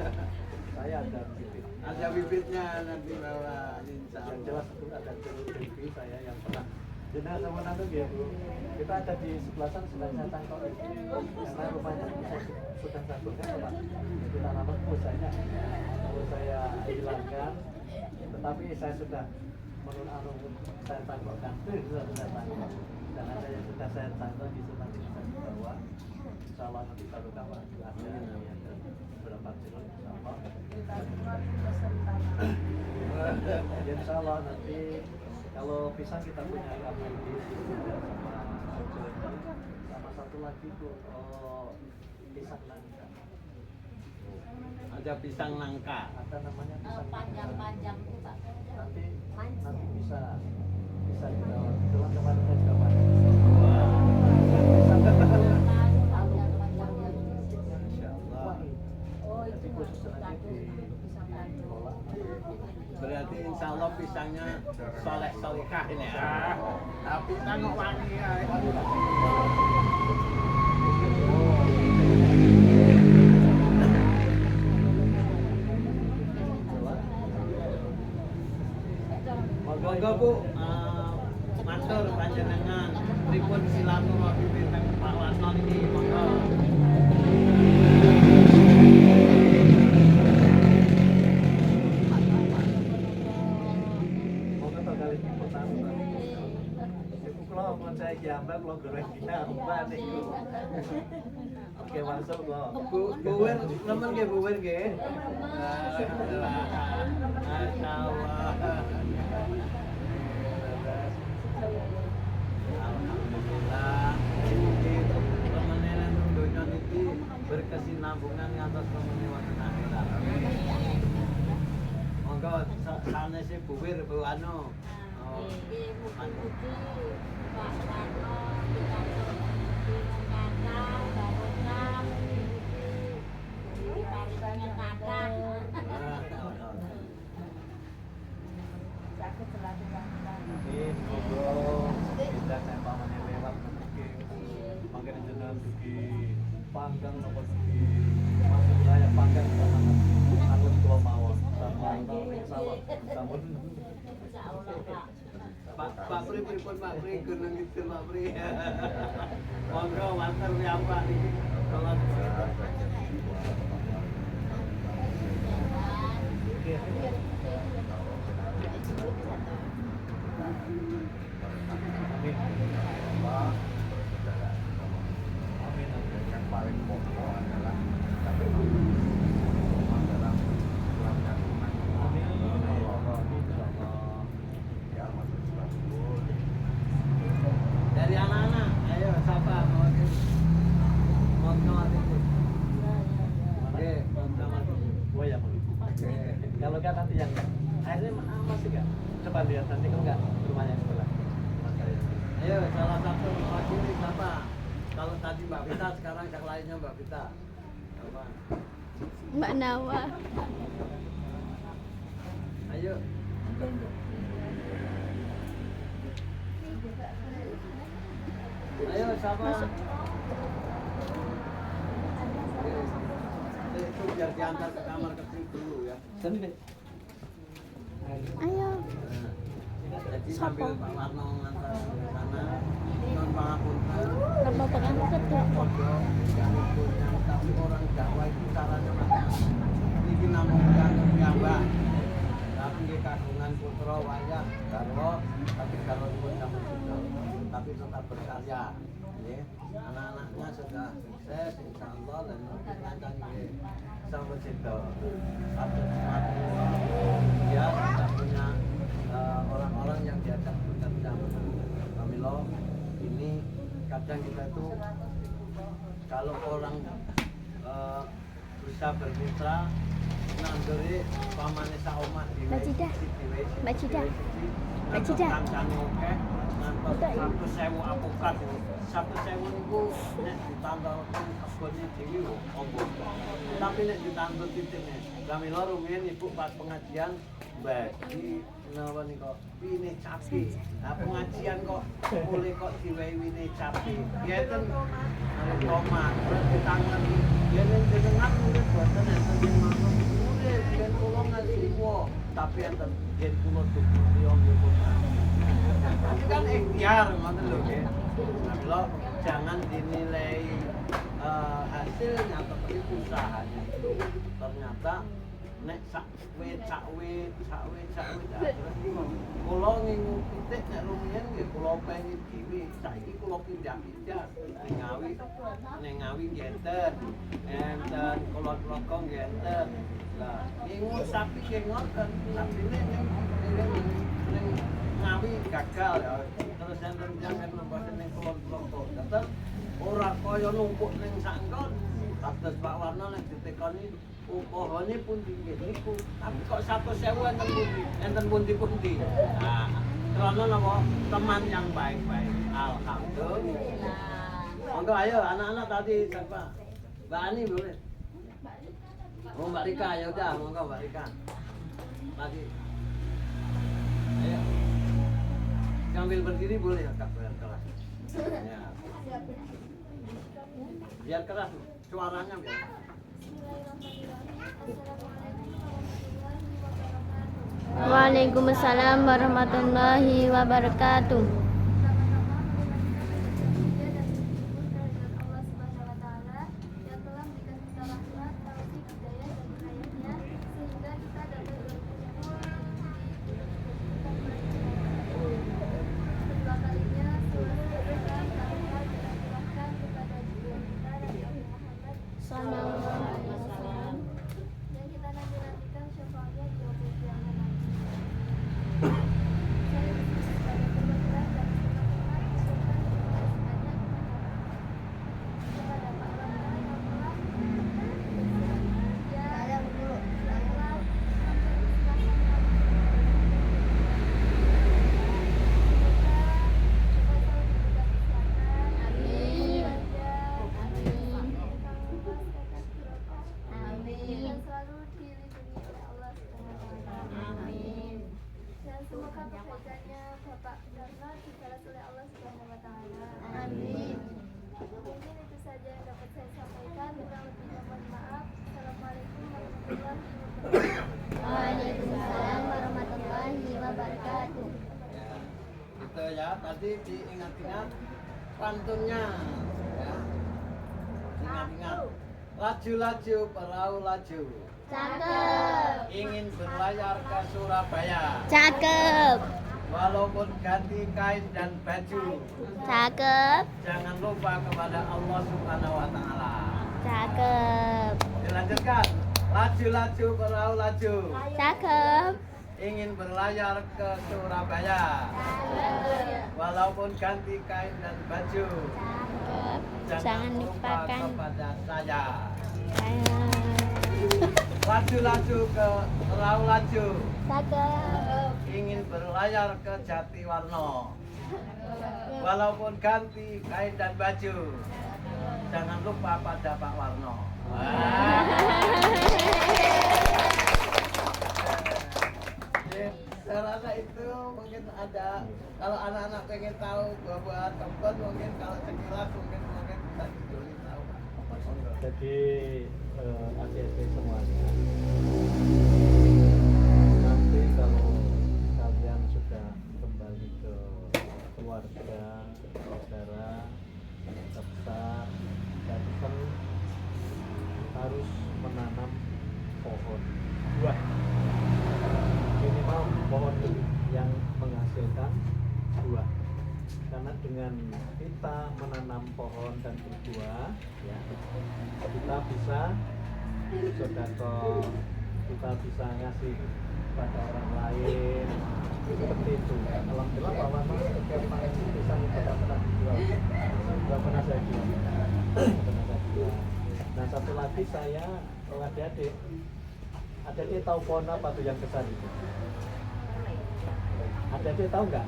saya ada bibit, Ada bibitnya nanti bawa insya yang Allah. jelas itu ada jeruk bibit saya yang pernah jenazah sama nanti gitu. Kita ada di sebelah sana sudah saya tangkap karena rumahnya saya sudah tangkapnya Pak. Itu tanaman saya hilangkan, tetapi saya sudah saya tangkapkan sudah tangkap dan ada yang sudah saya tangkap di sana bisa dibawa. Insya Allah nanti baru kapan ada berapa kilo Insya Allah. Insya Allah nanti kalau pisang kita punya kapelidis sama sojo ini, sama satu lagi tuh pisang nangka. Ada pisang nangka. Ada namanya pisang Panjang-panjang tuh Pak. nanti bisa kita tulang kemarin saya juga Pak. Insya Allah. Oh, Jadi itu khusus nanti di pisang panjang. sekolah. Berarti insya Allah pisangnya soleh solikah ini ya. Nah, pisang kok wangi ya. Monggo Bu, matur panjenengan pripun silaturahmi teng Pak Warno iki monggo. Monggo to kali liputan. Ibu kula mun saya kiambak kula goreng kiambak niku. Oke masuk kok. Buwer nemen nggih buwer nggih. Masyaallah. Alhamdulillah. Mugi temen-temen donya niki berkesinambungan ngantos temene wonten akhirat. Monggo sanese buwir Bu anu. Iki mugi-mugi Pak Warno pikantuk pinangkatan barokah mugi paringan kathah. Sakit selalu Ini monggo kita sempamane lewat mugi. Mangkene jenengan dugi panggang napa dugi masuk wilayah panggang sama alun kula mawon. Sama sampun Insyaallah Pak. Pak Pri pripun Pak Pri gunung itu Pak Pri. Monggo matur piyambak niki kula amin. Pak amin. Yang paling pokok adalah kami dalam Islamnya Amin. Insyaallah. ya masuk Islam. dari anak-anak. Ayo siapa mau itu. Oke, Oh ya, kalau kan nanti yang airnya masih nggak? Coba lihat nanti kalau nggak rumahnya sebelah. Mas saya. Ayo salah satu mewakili siapa? Kalau tadi Mbak Vita, sekarang yang lainnya Mbak Vita. Siapa? Mbak Nawa. Ayo. Ayo siapa? Itu biar diantar ke kamar kecil dulu ya. Sini. Ayo. Nah, jadi sambil Pak Warno ngantar ke sana, non pangapunten. Kenapa pengangkut ya? Pondok yang punya tapi orang Jawa itu caranya macam-macam. Niki namung kangen piyambak. Tapi nggih kagungan putra wayah garwa, tapi garwanipun sampun suda, tapi tetap berkarya. Nggih. Anak-anaknya sudah sukses insyaallah dan nanti nggih sampun suda. Patut semangat. Dia sudah punya orang-orang yang diajak bekerja. Pamilo ini kadang kita itu kalau orang bisa bermitra nanduri pamane sak omah dhewe. Mbak Cida. Mbak Cida. Mbak Cida. Kancane oke ngantos 100.000 apokat. 100.000 niku nek ditambah kebone dhewe lho ombo. Tapi nek ditambah titine. Kami loro rumiyin ibu pas pengajian bagi napa nika wine cabe. Nah pengajian kok mulai kok diwehi wine cabe. Ngeten arep tomat terus ditangani yen jenengan urip boten enten sing manut urip yen kula ngasiwa tapi enten yen kula dugi nggih boten. Itu kan ikhtiar ngoten lho nggih. Nah, kula jangan dinilai hasilnya tetapi usahanya itu ternyata nek sakwit kula ngingu titik nek rumiyin nggih kula pengen dhewe saiki kula pindah-pindah ning Ngawi ngenten enten kula Troko ngenten lah ngingu sapi nggih ngoten sapine ning Ngawi gagal ya terus enten yang mboten ning kula Troko tetep ora kaya numpuk ning sangkon Kados Pak Warno nek ditekoni pohone pun tinggi niku. Tapi kok 100.000 enten pundi? Enten pundi-pundi. Nah, karena napa teman yang baik-baik. Alhamdulillah. Monggo ayo anak-anak tadi siapa? Mbak Ani boleh. Oh Mbak Rika ya udah, monggo Mbak Rika. Tadi. Ayo. Sambil berdiri boleh ya Kak, biar keras. Ya. Biar keras suaranya biar. Waalaikumsalam warahmatullahi wabarakatuh. yang kita nanti-nantikan syafaatnya di yaumul qiyamah nanti. Dan selalu dilindungi oleh Allah Subhanahu wa Ta'ala. Dan semoga kebaikannya Bapak Darno dibalas oleh Allah Subhanahu wa Taala. Amin. Mungkin itu saja yang dapat saya sampaikan. Kurang lebihnya mohon maaf. Assalamualaikum warahmatullahi wabarakatuh. Waalaikumsalam warahmatullahi wabarakatuh. Ya, gitu ya. Tadi diingat-ingat pantunnya, ya. Ingat-ingat. Laju-laju perahu laju. Cakep. Ingin berlayar ke Surabaya. Cakep. Walaupun ganti kain dan baju. Cakep. Jangan lupa kepada Allah Subhanahu wa Ta'ala. Cakep. Dilanjutkan. Laju-laju perahu laju. Cakep. Ingin berlayar ke Surabaya. Walaupun ganti kain dan baju. Cakep. Jangan lupa lupakan kepada saya. saya. Laju-laju ke perahu laju. Cakep. Ingin berlayar ke Jatiwarno. Walaupun ganti kain dan baju. Jangan lupa pada Pak Warno. Saya rasa itu mungkin ada, kalau anak-anak pengen tahu buat tempat mungkin kalau sekilas mungkin bisa ditulis tahu. Jadi adik-adik semuanya, nanti kalau kalian sudah kembali ke keluarga, saudara, besar, dan harus menanam pohon buah, minimal pohon yang menghasilkan buah. Karena dengan kita menanam pohon dan berbuah, ya, kita bisa sedekah, kita bisa ngasih pada orang lain, seperti itu. Alhamdulillah Pak Warno setiap panen pisang tidak pernah dijual, tidak pernah saya jual, pernah saya jual. Nah satu lagi saya, adik-adik tahu pohon apa tuh yang besar itu? Adik-adik tahu nggak?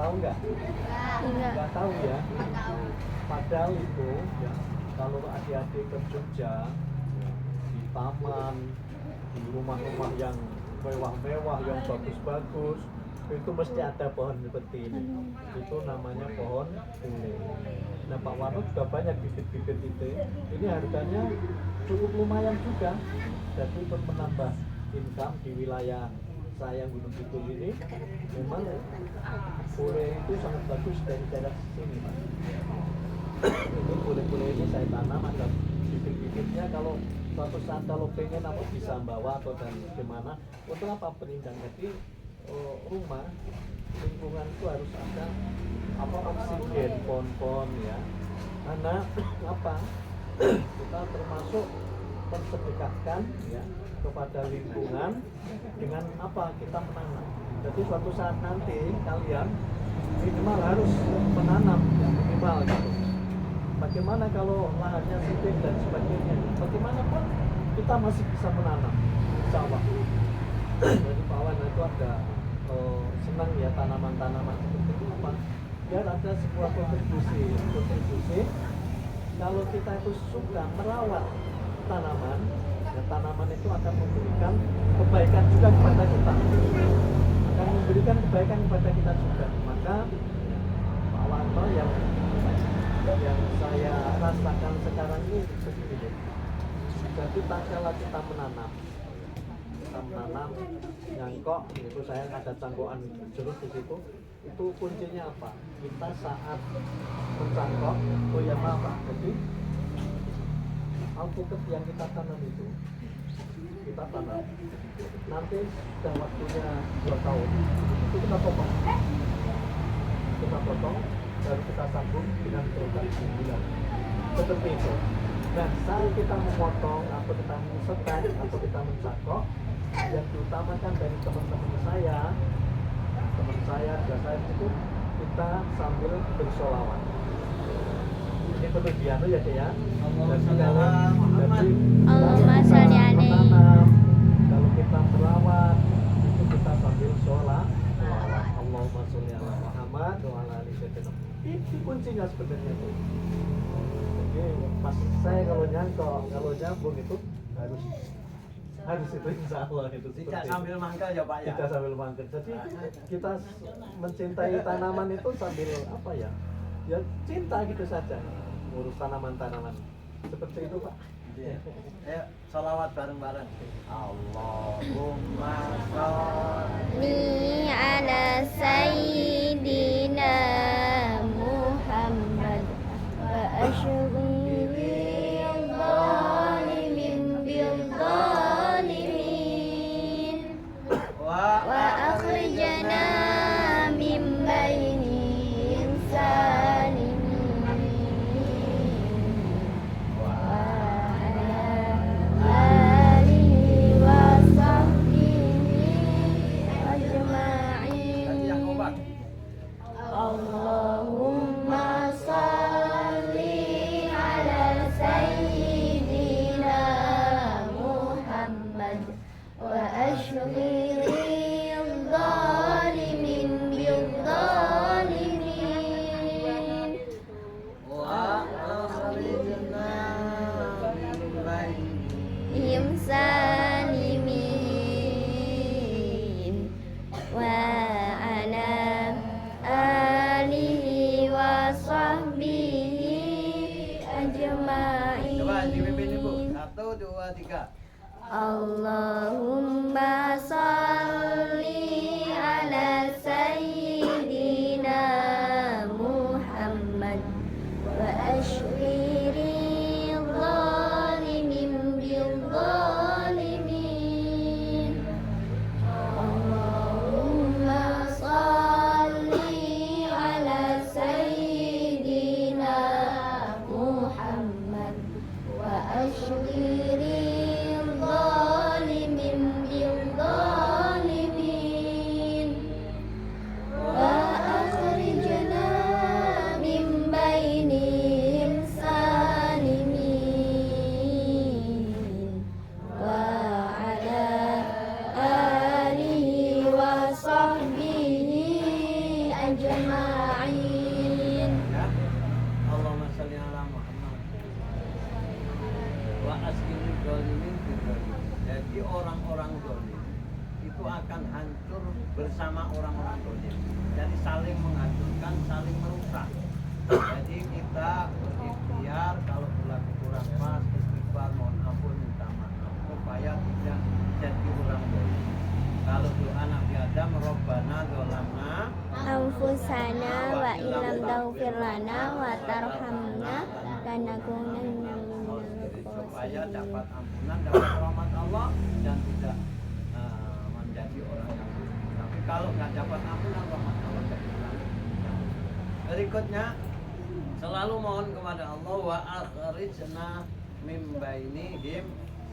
Tahu nggak? Enggak. Nggak tahu ya. Padahal itu ya, kalau adik-adik ke Jogja, ya, di taman, di rumah-rumah yang mewah-mewah, yang bagus-bagus, itu mesti ada pohon seperti ini. Itu namanya pohon bule. Nah Pak Warno juga banyak bibit-bibit itu. Ini harganya cukup lumayan juga. Jadi untuk menambah income di wilayah saya Gunung Kidul ini, memang bule itu sangat bagus dari daerah sini, Pak. Ini bule-bule ini saya tanam, ada bibit-bibitnya. Kalau suatu saat kalau pengen apa bisa bawa atau dan gimana, untuk apa peninggalan. Jadi rumah lingkungan itu harus ada apa oksigen, pohon-pohon ya. Karena apa? Kita termasuk mensedekahkan ya kepada lingkungan dengan apa kita menanam. Jadi suatu saat nanti kalian minimal harus menanam ya, minimal gitu. bagaimana kalau lahannya sempit dan sebagainya? Bagaimanapun kita masih bisa menanam, insya Allah. Jadi Pak Wan itu ada senang ya tanaman-tanaman seperti itu apa? Biar ada sebuah kontribusi. Kalau kita itu suka merawat tanaman, ya tanaman itu akan memberikan kebaikan juga kepada kita, akan memberikan kebaikan kepada kita juga. Maka Pak Wanto yang saya rasakan sekarang ini begini. Jadi tak kala kita menanam nyangkok itu, saya ada cangkokan jeruk di situ. Itu kuncinya apa? Kita saat mencangkok, jadi alpukat yang kita tanam itu kita tanam. Nanti sudah waktunya 2 tahun itu kita potong, baru kita sambung dengan produk bulan. Seperti itu. Nah, saat kita memotong atau kita mensetek atau kita mencangkok, yang diutamakan dari teman-teman saya itu kita sambil bersolawat. Ini berlebihan ya Cik ya. Allahumma sholli alaihi. Kalau kita merawat itu kita sambil sholat. Allahumma sholli ala Muhammad wa ala ali sayyidina. Itu kuncinya sebenarnya tuh. Jadi pas saya kalau nyambung itu harus itu insya Allah itu Tidak sambil mangkal ya Pak ya. Tidak sambil mangkal. Jadi kita mencintai tanaman itu sambil apa ya? Ya cinta gitu saja. Ngurus tanaman-tanaman. Seperti itu Pak. Ayo salawat bareng-bareng. Allahumma sholli ala sayyidina Muhammad wa asyghili dhalimin bil dhalimin wa akhrijna min bainihim salimin wa ala alihi wa sahbihi ajma'in. yang obat. Allahumma salli ala sayyidina Muhammad wa asyghilil dhalimin bil dhalimin Wa akhrijna min bainihim salimin wa ala alihi wa sahbihi ajma'in. Coba dipimpin Ibu. 1, 2, 3. Allahumma salli ala sayyidina Muhammad wa asyghilil dhalimin bil dhalimin. Allahumma salli ala sayyidina Muhammad wa asyghilil dhalimin bil dhalimin wa akhrijna min bainihim salimin wa ala alihi wa sahbihi ajma'in. Ya. Allahumma sholli ala Muhammad. Wa asqini dzalimin bidzalimin. Jadi orang-orang zalim itu akan hancur bersama orang-orang zalim. Jadi saling menghancurkan, saling merusak. Jadi kita berikhtiar kalau berlaku kurang pas, istighfar, mohon ampun, minta maaf supaya tidak jadi orang zalim. Kalau doa Nabi Adam, Rabbana dzalamna Anfusana wa illam taghfir lana wa tarhamna lanakunanna minal supaya khasirin. dapat ampunan, dapat rahmat Allah dan tidak menjadi orang yang buruk. Tapi kalau nggak dapat ampunan, rahmat Allah tidak hilang. Berikutnya selalu mohon kepada Allah wa akhrijna mim bainihim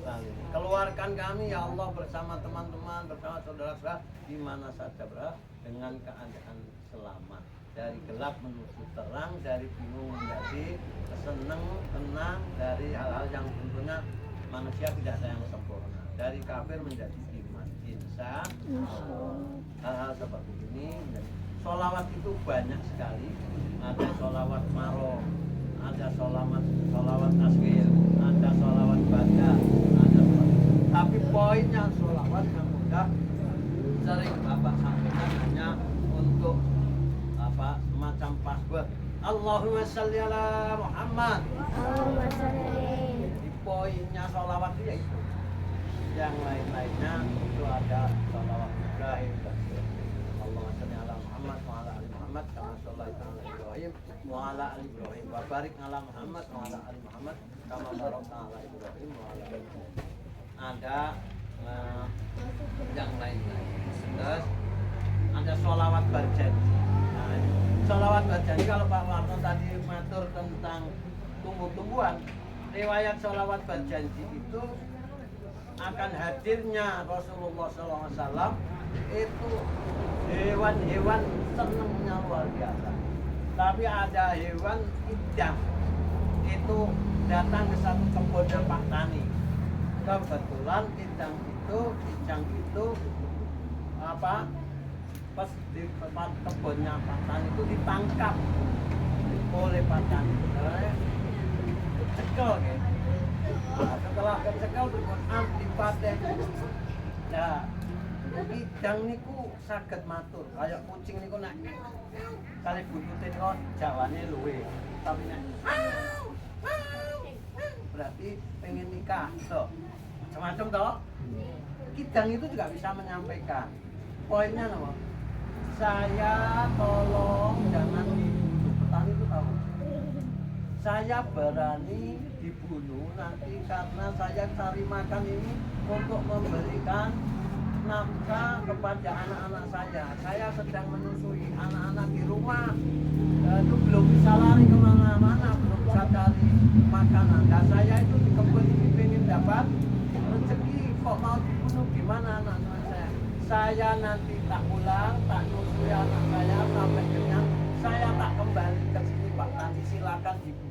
salimin. Keluarkan kami ya Allah bersama teman-teman, bersama saudara-saudara di mana saja berada dengan keadaan selamat. dari gelap menuju terang, dari bingung menjadi senang, tenang, dari hal-hal yang tentunya manusia tidak ada yang sempurna, dari kafir menjadi iman, insya Allah. Hal-hal seperti ini menjadi sholawat itu banyak sekali. Ada sholawat maro, ada sholawat asghil, ada sholawat bada, ada tapi poinnya sholawat yang udah sering Bapak sampaikan hanya untuk apa semacam password Allahumma sholli ala Muhammad. Allahumma sholli. Di poinnya sholawat itu yang lain-lainnya itu ada sholawat Ibrahim dan Allahumma sholli ala Muhammad wa ala ali Muhammad kama shallaita ala Ibrahim wa ala ali Ibrahim wa barik ala Muhammad wa ala ali Muhammad kama barakta ala Ibrahim wa ala ali Ibrahim. Ada yang lain-lain. Terus ada sholawat berjanji. Nah, sholawat berjanji kalau Pak Warno tadi matur tentang tumbuh-tumbuhan, riwayat sholawat berjanji itu akan hadirnya Rasulullah SAW itu hewan-hewan senangnya luar biasa. Tapi ada hewan idam itu datang ke satu kebunnya Pak Tani. Kebetulan ijang itu apa pas di tempat kebunnya Pak Tani itu ditangkap oleh Pak Tani, cekel gitu. Nah, setelah cekel berbuat dipaten. Nah, ijang niku saged matur kayak kucing niku nek kali butute niku jawane luwe, tapi nek berarti pengen nikah toh. Semacam toh. Kidang itu juga bisa menyampaikan poinnya nama. Saya tolong jangan dibunuh. Petani itu tahu. Saya berani dibunuh nanti karena saya cari makan ini untuk memberikan nafkah kepada anak-anak saya. Saya sedang menyusui anak-anak di rumah. Itu belum bisa lari kemana-mana, belum bisa cari makanan. Dan saya itu di kebun ini pengen dapat rezeki, kok mau dibunuh gimana anak-anak saya? Saya nanti tak pulang, tak nyusui anak saya sampai kenyang. Saya tak kembali ke sini Pak Tani, silakan dibunuh.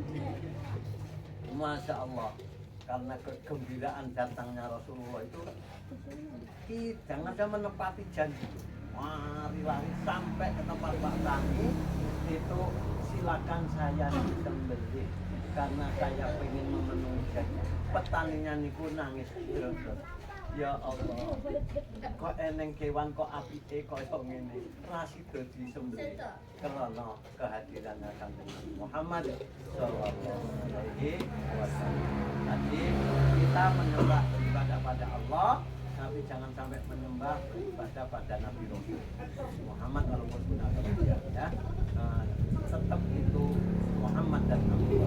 Masya Allah, karena kegembiraan datangnya Rasulullah itu jangan ada menepati janji. Lari-lari sampai ke tempat Pak Tani itu silakan saya disembelih karena saya pengen memenuhi janji. Petaninya niku nangis terus. Ya Allah, kok eneng kewan kok apike kaya ngene. Rasido disembelih karena kehadirannya Kanjeng Muhammad sallallahu alaihi wasallam. Jadi kita menyembah beribadah pada Allah, tapi jangan sampai menyembah beribadah pada Nabi Muhammad walaupun punya kelebihan ya. Tetap itu Muhammad dan Nabi.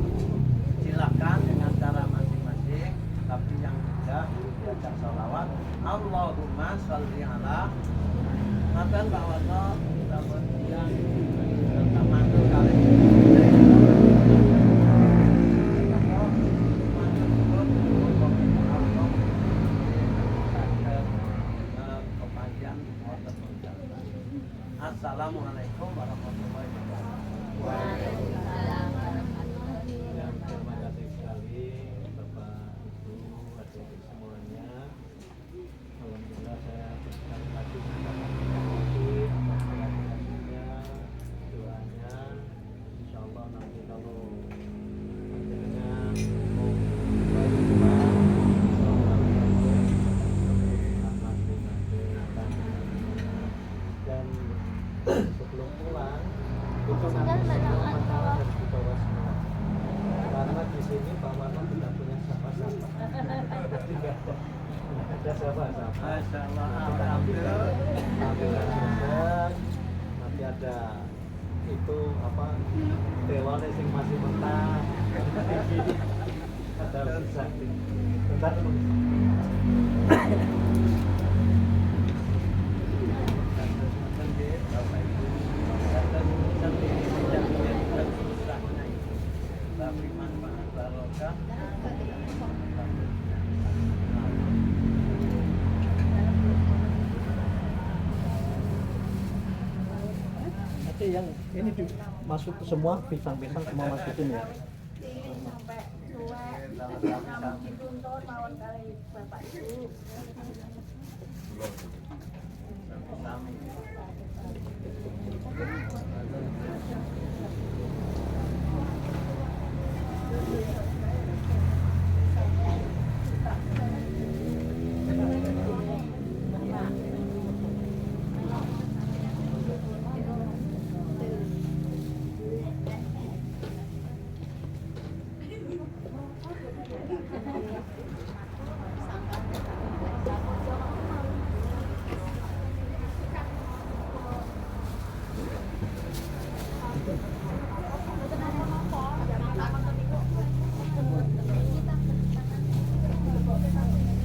Silakan dengan cara masing-masing, tapi yang tidak baca salawat Allahumma sholli ala Nabi bahwa kemudian tentang mantul kali Assalamualaikum warahmatullahi wabarakatuh. Waalaikumsalam warahmatullahi Dan terima kasih sekali Bapak Ibu adik-adik semuanya. Alhamdulillah saya sekali lagi mengucapkan terima kasih atas doanya. Insya Allah nanti kalau akhirnya mau dan sebelum pulang itu nanti semua makanan harus dibawa semua karena di sini Pak Warno tidak punya siapa-siapa. Tidak ada siapa-siapa. Masya Allah, Nanti alhamdulillah. nanti ada itu apa telone sing masih mentah. Ada bisa bentar dulu. Bapak Ibu dan sendiri tidak menjadikan susahnya itu, tapi manfaat barokah. Nanti yang Ini masuk semua pisang-pisang semua masukin ya. Sampai tua, kamu dituntut lawan kali bapak ibu.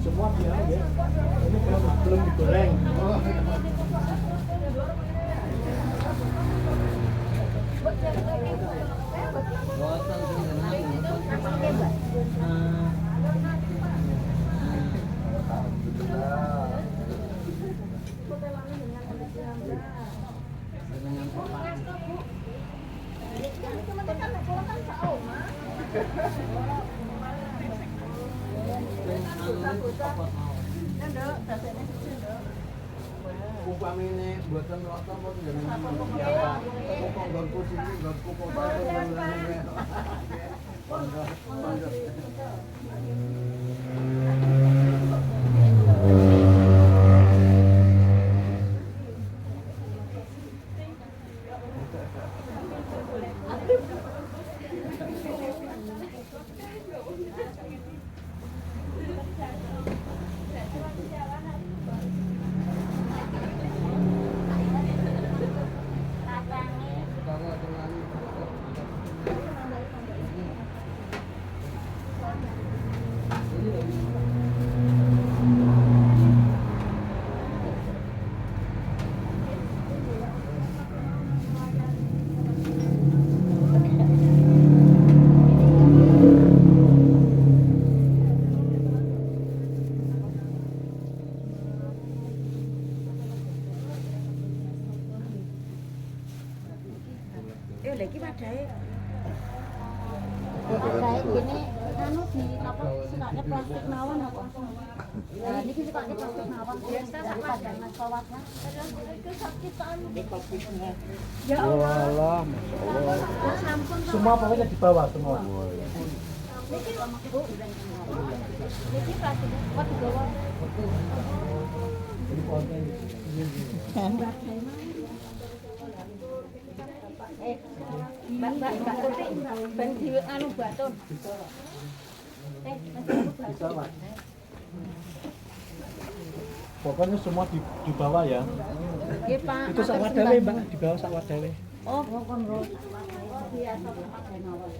Semua biar ya. Ini belum digoreng. Upamine buatan rata pun jangan siapa. Kok gorku sini gorku kok Lagi padahal Kayak gini, anu di apa sukanya plastik mawon apa? Nah, ini sukanya plastik mawon. Biasa sama dengan kawatnya. ya Walah, Masya Allah. Semua pokoknya di bawah semua. Ini plastik kuat di bawah. Ini konten. Mbak Putih, ben di anu baton. Bisa, Pak. Pokoknya semua di bawah ya. Nggih, Pak. Itu sak wadawe, Mbak, di bawah sak wadawe. Oh, kon ro. Biasa pakai mawon.